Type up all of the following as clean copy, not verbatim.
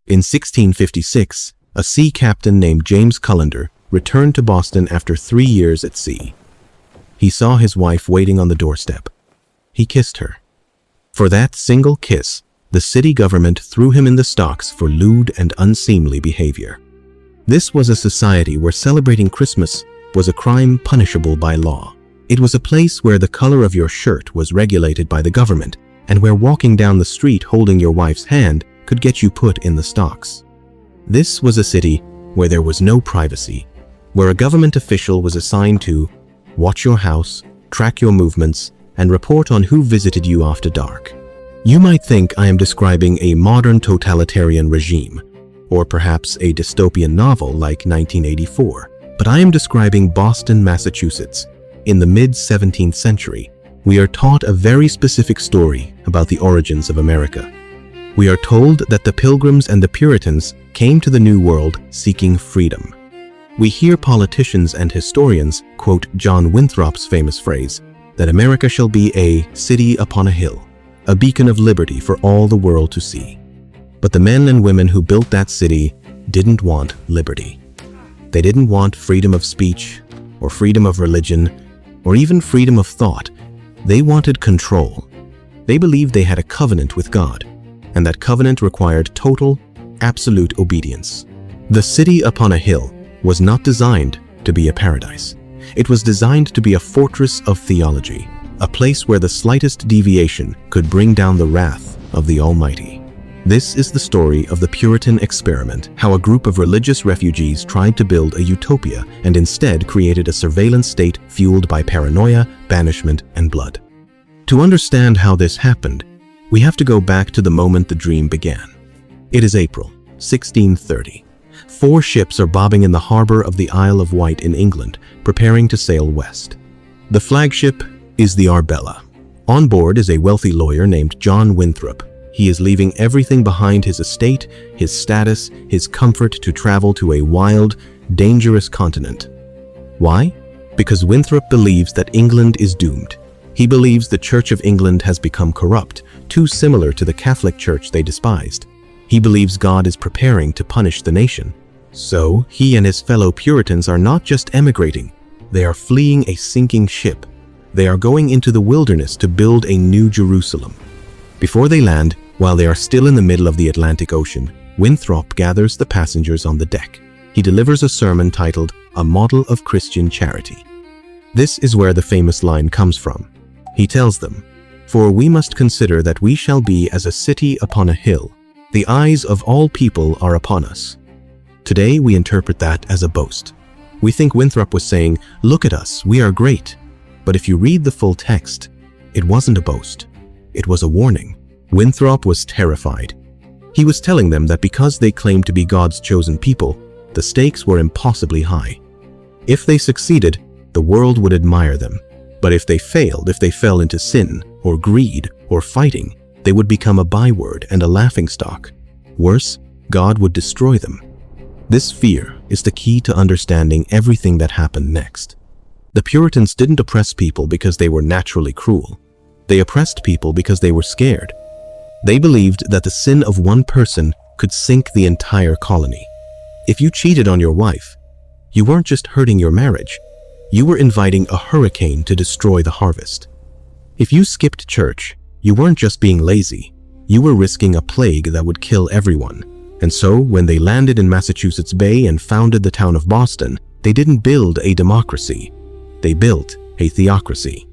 In 1656, a sea captain named James Cullender returned to Boston after 3 years at sea. He saw his wife waiting on the doorstep. He kissed her. For that single kiss, the city government threw him in the stocks for lewd and unseemly behavior. This was a society where celebrating Christmas was a crime punishable by law. It was a place where the color of your shirt was regulated by the government, and where walking down the street holding your wife's hand could get you put in the stocks. This was a city where there was no privacy, where a government official was assigned to watch your house, track your movements, and report on who visited you after dark. You might think I am describing a modern totalitarian regime, or perhaps a dystopian novel like 1984, but I am describing Boston, Massachusetts. In the mid-17th century, we are taught a very specific story about the origins of America. We are told that the Pilgrims and the Puritans came to the New World seeking freedom. We hear politicians and historians quote John Winthrop's famous phrase, that America shall be a city upon a hill, a beacon of liberty for all the world to see. But the men and women who built that city didn't want liberty. They didn't want freedom of speech, or freedom of religion, or even freedom of thought. They wanted control. They believed they had a covenant with God, and that covenant required total, absolute obedience. The city upon a hill was not designed to be a paradise. It was designed to be a fortress of theology, a place where the slightest deviation could bring down the wrath of the Almighty. This is the story of the Puritan experiment, how a group of religious refugees tried to build a utopia and instead created a surveillance state fueled by paranoia, banishment, and blood. To understand how this happened, we have to go back to the moment the dream began. It is April 1630. 4 ships are bobbing in the harbor of the Isle of Wight in England, preparing to sail west. The flagship is the Arbella. On board is a wealthy lawyer named John Winthrop. He is leaving everything behind: his estate, his status, his comfort, to travel to a wild, dangerous continent. Why? Because Winthrop believes that England is doomed. He believes the Church of England has become corrupt, too similar to the Catholic Church they despised. He believes God is preparing to punish the nation. So, he and his fellow Puritans are not just emigrating, they are fleeing a sinking ship. They are going into the wilderness to build a new Jerusalem. Before they land, while they are still in the middle of the Atlantic Ocean, Winthrop gathers the passengers on the deck. He delivers a sermon titled, "A Model of Christian Charity." This is where the famous line comes from. He tells them, "For we must consider that we shall be as a city upon a hill. The eyes of all people are upon us." Today, we interpret that as a boast. We think Winthrop was saying, "Look at us, we are great." But if you read the full text, it wasn't a boast. It was a warning. Winthrop was terrified. He was telling them that because they claimed to be God's chosen people, the stakes were impossibly high. If they succeeded, the world would admire them. But if they failed, if they fell into sin, or greed, or fighting, they would become a byword and a laughingstock. Worse, God would destroy them. This fear is the key to understanding everything that happened next. The Puritans didn't oppress people because they were naturally cruel. They oppressed people because they were scared. They believed that the sin of one person could sink the entire colony. If you cheated on your wife, you weren't just hurting your marriage, you were inviting a hurricane to destroy the harvest. If you skipped church, you weren't just being lazy, you were risking a plague that would kill everyone. And so, when they landed in Massachusetts Bay and founded the town of Boston, they didn't build a democracy, they built a theocracy.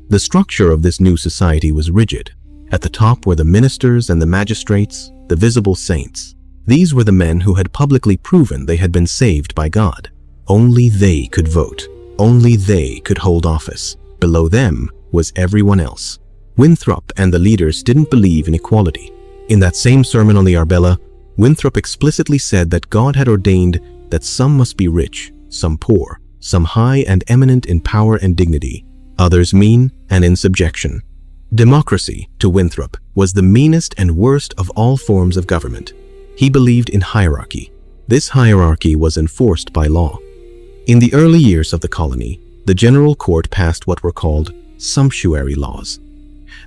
The structure of this new society was rigid. At the top were the ministers and the magistrates, the visible saints. These were the men who had publicly proven they had been saved by God. Only they could vote. Only they could hold office. Below them was everyone else. Winthrop and the leaders didn't believe in equality. In that same sermon on the Arbella, Winthrop explicitly said that God had ordained that some must be rich, some poor, some high and eminent in power and dignity, others mean and in subjection. Democracy, to Winthrop, was the meanest and worst of all forms of government. He believed in hierarchy. This hierarchy was enforced by law. In the early years of the colony, the General Court passed what were called sumptuary laws.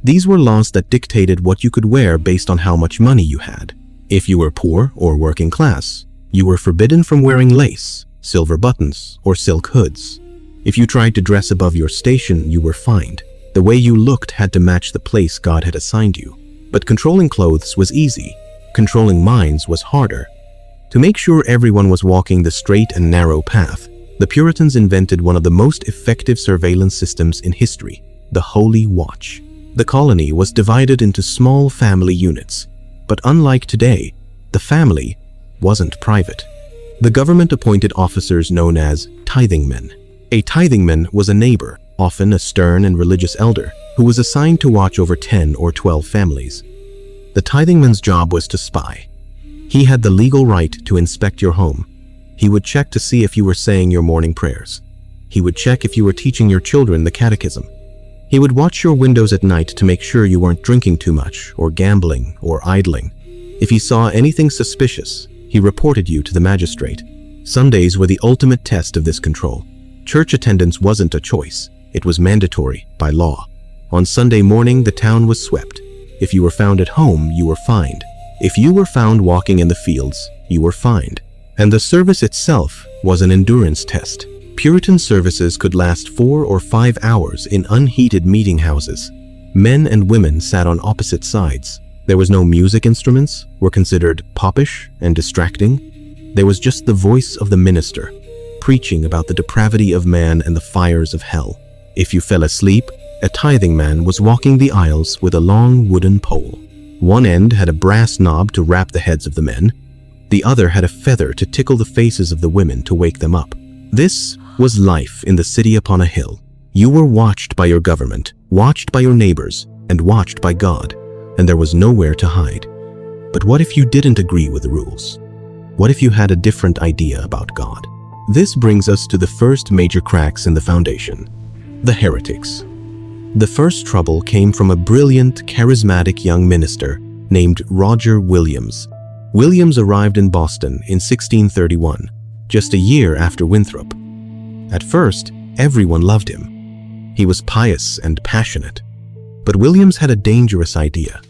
These were laws that dictated what you could wear based on how much money you had. If you were poor or working class, you were forbidden from wearing lace, silver buttons, or silk hoods. If you tried to dress above your station, you were fined. The way you looked had to match the place God had assigned you. But controlling clothes was easy. Controlling minds was harder. To make sure everyone was walking the straight and narrow path, the Puritans invented one of the most effective surveillance systems in history, the Holy Watch. The colony was divided into small family units, but unlike today, the family wasn't private. The government appointed officers known as Tithingmen. A Tithingman was a neighbor, often a stern and religious elder, who was assigned to watch over 10 or 12 families. The Tithingman's job was to spy. He had the legal right to inspect your home. He would check to see if you were saying your morning prayers. He would check if you were teaching your children the catechism. He would watch your windows at night to make sure you weren't drinking too much, or gambling, or idling. If he saw anything suspicious, he reported you to the magistrate. Sundays were the ultimate test of this control. Church attendance wasn't a choice. It was mandatory by law. On Sunday morning, the town was swept. If you were found at home, you were fined. If you were found walking in the fields, you were fined. And the service itself was an endurance test. Puritan services could last 4 or 5 hours in unheated meeting houses. Men and women sat on opposite sides. There was no music instruments, were considered popish and distracting. There was just the voice of the minister, preaching about the depravity of man and the fires of hell. If you fell asleep, a tithing man was walking the aisles with a long wooden pole. One end had a brass knob to wrap the heads of the men. The other had a feather to tickle the faces of the women to wake them up. This was life in the city upon a hill. You were watched by your government, watched by your neighbors, and watched by God, and there was nowhere to hide. But what if you didn't agree with the rules? What if you had a different idea about God? This brings us to the first major cracks in the foundation, the heretics. The first trouble came from a brilliant, charismatic young minister named Roger Williams. Williams arrived in Boston in 1631, just a year after Winthrop. At first, everyone loved him. He was pious and passionate. But Williams had a dangerous idea.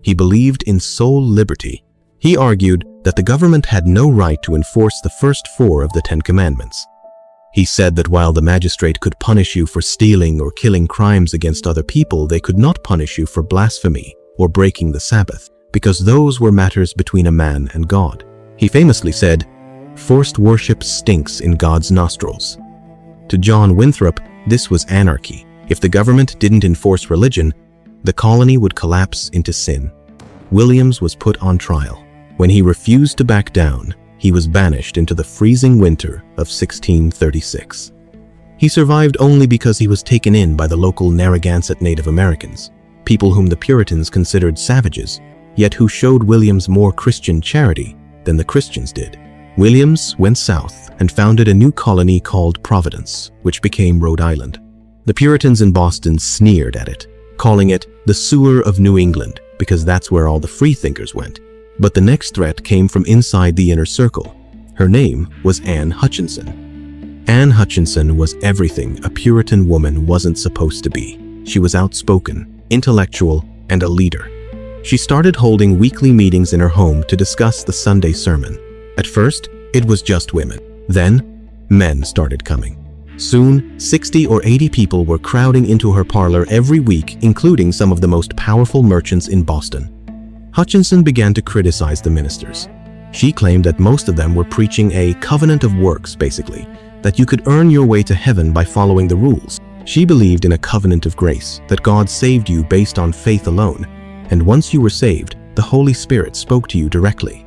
He believed in soul liberty. He argued that the government had no right to enforce the first 4 of the 10 Commandments. He said that while the magistrate could punish you for stealing or killing crimes against other people, they could not punish you for blasphemy or breaking the Sabbath, because those were matters between a man and God. He famously said, "Forced worship stinks in God's nostrils." To John Winthrop, this was anarchy. If the government didn't enforce religion, the colony would collapse into sin. Williams was put on trial. When he refused to back down, he was banished into the freezing winter of 1636. He survived only because he was taken in by the local Narragansett Native Americans, people whom the Puritans considered savages, yet who showed Williams more Christian charity than the Christians did. Williams went south and founded a new colony called Providence, which became Rhode Island. The Puritans in Boston sneered at it, calling it the sewer of New England, because that's where all the freethinkers went. But the next threat came from inside the inner circle. Her name was Anne Hutchinson. Anne Hutchinson was everything a Puritan woman wasn't supposed to be. She was outspoken, intellectual, and a leader. She started holding weekly meetings in her home to discuss the Sunday sermon. At first, it was just women. Then, men started coming. Soon, 60 or 80 people were crowding into her parlor every week, including some of the most powerful merchants in Boston. Hutchinson began to criticize the ministers. She claimed that most of them were preaching a covenant of works, basically, that you could earn your way to heaven by following the rules. She believed in a covenant of grace, that God saved you based on faith alone, and once you were saved, the Holy Spirit spoke to you directly.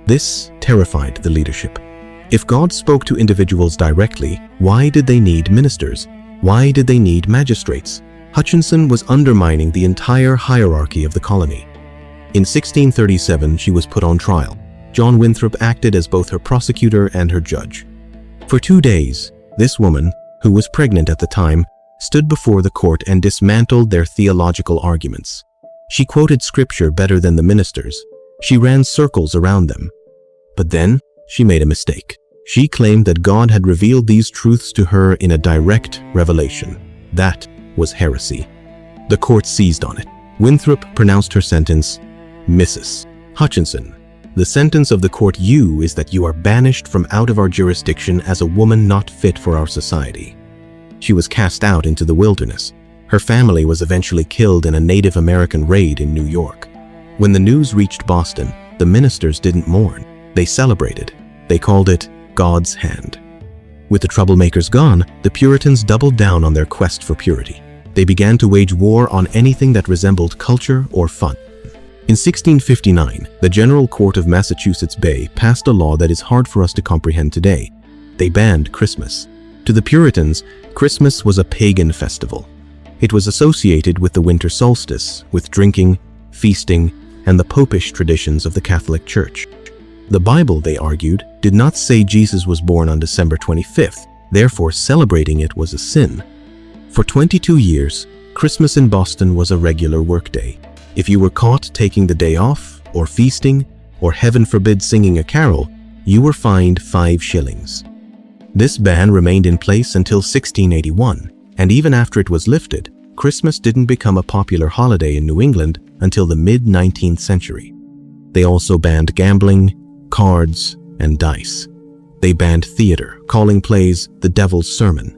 This terrified the leadership. If God spoke to individuals directly, why did they need ministers? Why did they need magistrates? Hutchinson was undermining the entire hierarchy of the colony. In 1637, she was put on trial. John Winthrop acted as both her prosecutor and her judge. For 2 days, this woman, who was pregnant at the time, stood before the court and dismantled their theological arguments. She quoted scripture better than the ministers. She ran circles around them. But then, she made a mistake. She claimed that God had revealed these truths to her in a direct revelation. That was heresy. The court seized on it. Winthrop pronounced her sentence, Mrs. Hutchinson, The sentence of the court is that you are banished from out of our jurisdiction as a woman not fit for our society. She was cast out into the wilderness. Her family was eventually killed in a Native American raid in New York. When the news reached Boston, the ministers didn't mourn. They celebrated. They called it God's hand. With the troublemakers gone, the Puritans doubled down on their quest for purity. They began to wage war on anything that resembled culture or fun. In 1659, the General Court of Massachusetts Bay passed a law that is hard for us to comprehend today. They banned Christmas. To the Puritans, Christmas was a pagan festival. It was associated with the winter solstice, with drinking, feasting, and the popish traditions of the Catholic Church. The Bible, they argued, did not say Jesus was born on December 25th, therefore celebrating it was a sin. For 22 years, Christmas in Boston was a regular workday. If you were caught taking the day off, or feasting, or heaven forbid singing a carol, you were fined 5 shillings. This ban remained in place until 1681, and even after it was lifted, Christmas didn't become a popular holiday in New England until the mid-19th century. They also banned gambling, cards, and dice. They banned theater, calling plays the devil's sermon.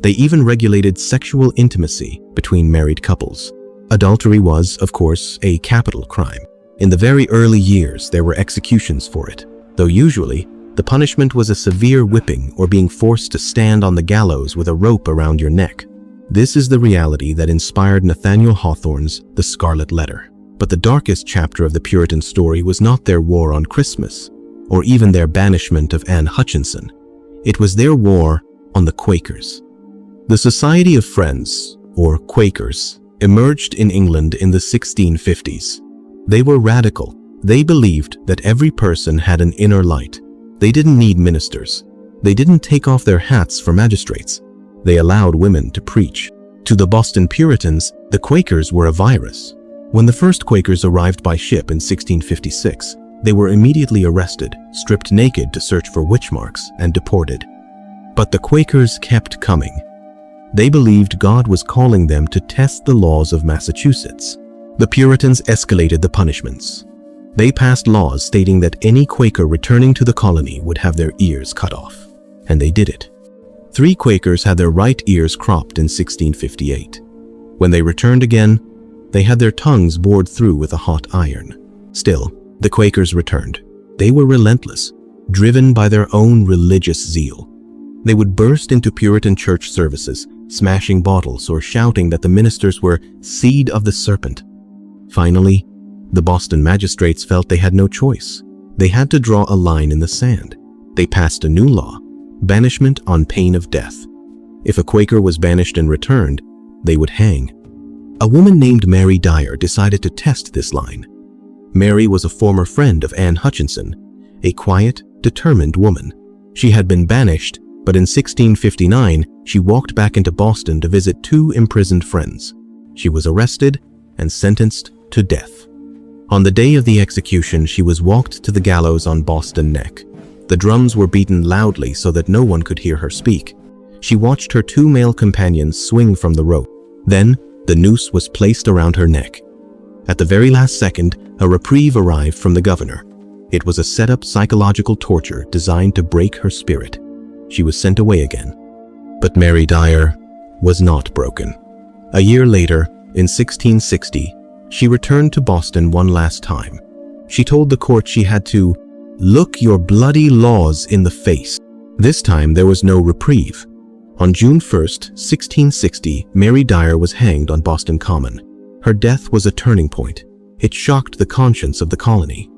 They even regulated sexual intimacy between married couples. Adultery was, of course, a capital crime. In the very early years, there were executions for it, though usually, the punishment was a severe whipping or being forced to stand on the gallows with a rope around your neck. This is the reality that inspired Nathaniel Hawthorne's The Scarlet Letter. But the darkest chapter of the Puritan story was not their war on Christmas, or even their banishment of Anne Hutchinson. It was their war on the Quakers. The Society of Friends, or Quakers, emerged in England in the 1650s. They were radical. They believed that every person had an inner light. They didn't need ministers. They didn't take off their hats for magistrates. They allowed women to preach. To the Boston Puritans, the Quakers were a virus. When the first Quakers arrived by ship in 1656, they were immediately arrested, stripped naked to search for witch marks, and deported. But the Quakers kept coming. They believed God was calling them to test the laws of Massachusetts. The Puritans escalated the punishments. They passed laws stating that any Quaker returning to the colony would have their ears cut off. And they did it. 3 Quakers had their right ears cropped in 1658. When they returned again, they had their tongues bored through with a hot iron. Still, the Quakers returned. They were relentless, driven by their own religious zeal. They would burst into Puritan church services, smashing bottles or shouting that the ministers were seed of the serpent. Finally, the Boston magistrates felt they had no choice. They had to draw a line in the sand. They passed a new law, banishment on pain of death. If a Quaker was banished and returned, they would hang. A woman named Mary Dyer decided to test this line. Mary was a former friend of Anne Hutchinson, a quiet, determined woman. She had been banished, but in 1659, she walked back into Boston to visit 2 imprisoned friends. She was arrested and sentenced to death. On the day of the execution, she was walked to the gallows on Boston Neck. The drums were beaten loudly so that no one could hear her speak. She watched her 2 male companions swing from the rope. Then, the noose was placed around her neck. At the very last second, a reprieve arrived from the governor. It was a set-up psychological torture designed to break her spirit. She was sent away again. But Mary Dyer was not broken. A year later, in 1660, she returned to Boston one last time. She told the court she had to look your bloody laws in the face. This time there was no reprieve. On June 1st, 1660, Mary Dyer was hanged on Boston Common. Her death was a turning point. It shocked the conscience of the colony.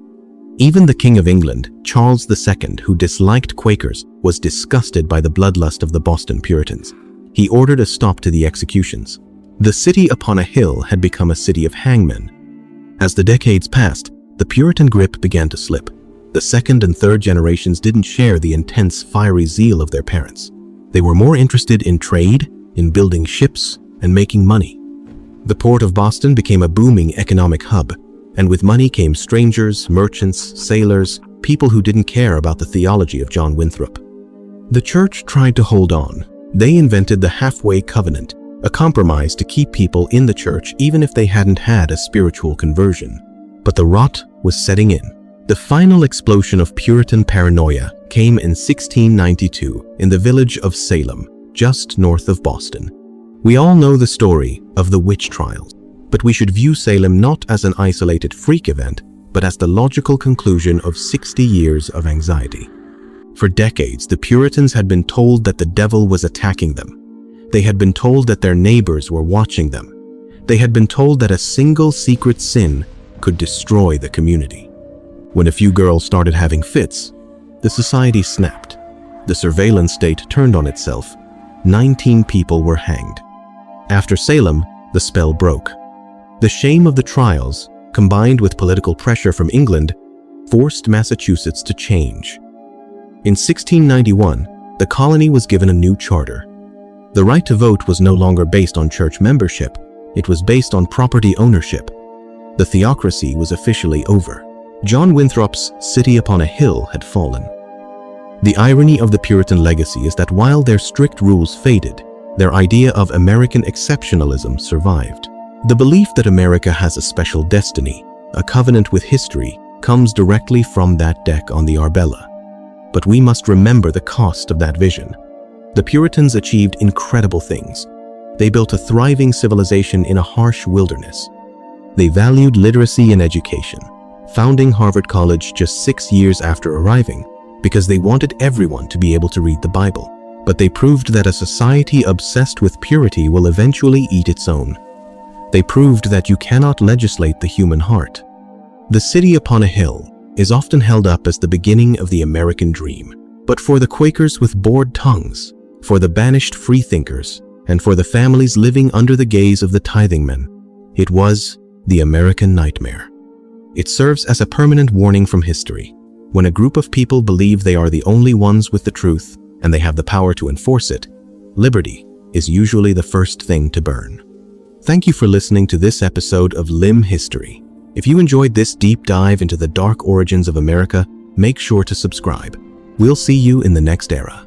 Even the King of England, Charles II, who disliked Quakers, was disgusted by the bloodlust of the Boston Puritans. He ordered a stop to the executions. The city upon a hill had become a city of hangmen. As the decades passed, the Puritan grip began to slip. The second and third generations didn't share the intense, fiery zeal of their parents. They were more interested in trade, in building ships, and making money. The port of Boston became a booming economic hub, and with money came strangers, merchants, sailors, people who didn't care about the theology of John Winthrop. The church tried to hold on. They invented the halfway covenant, a compromise to keep people in the church even if they hadn't had a spiritual conversion. But the rot was setting in. The final explosion of Puritan paranoia came in 1692 in the village of Salem, just north of Boston. We all know the story of the witch trials, but we should view Salem not as an isolated freak event, but as the logical conclusion of 60 years of anxiety. For decades, the Puritans had been told that the devil was attacking them. They had been told that their neighbors were watching them. They had been told that a single secret sin could destroy the community. When a few girls started having fits, the society snapped. The surveillance state turned on itself. 19 people were hanged. After Salem, the spell broke. The shame of the trials, combined with political pressure from England, forced Massachusetts to change. In 1691, the colony was given a new charter. The right to vote was no longer based on church membership. It was based on property ownership. The theocracy was officially over. John Winthrop's city upon a hill had fallen. The irony of the Puritan legacy is that while their strict rules faded, their idea of American exceptionalism survived. The belief that America has a special destiny, a covenant with history, comes directly from that deck on the Arbella. But we must remember the cost of that vision. The Puritans achieved incredible things. They built a thriving civilization in a harsh wilderness. They valued literacy and education, founding Harvard College just 6 years after arriving, because they wanted everyone to be able to read the Bible. But they proved that a society obsessed with purity will eventually eat its own. They proved that you cannot legislate the human heart. The city upon a hill is often held up as the beginning of the American dream. But for the Quakers with bored tongues, for the banished freethinkers, and for the families living under the gaze of the Tithingmen, it was the American nightmare. It serves as a permanent warning from history. When a group of people believe they are the only ones with the truth and they have the power to enforce it, liberty is usually the first thing to burn. Thank you for listening to this episode of Lim History. If you enjoyed this deep dive into the dark origins of America, make sure to subscribe. We'll see you in the next era.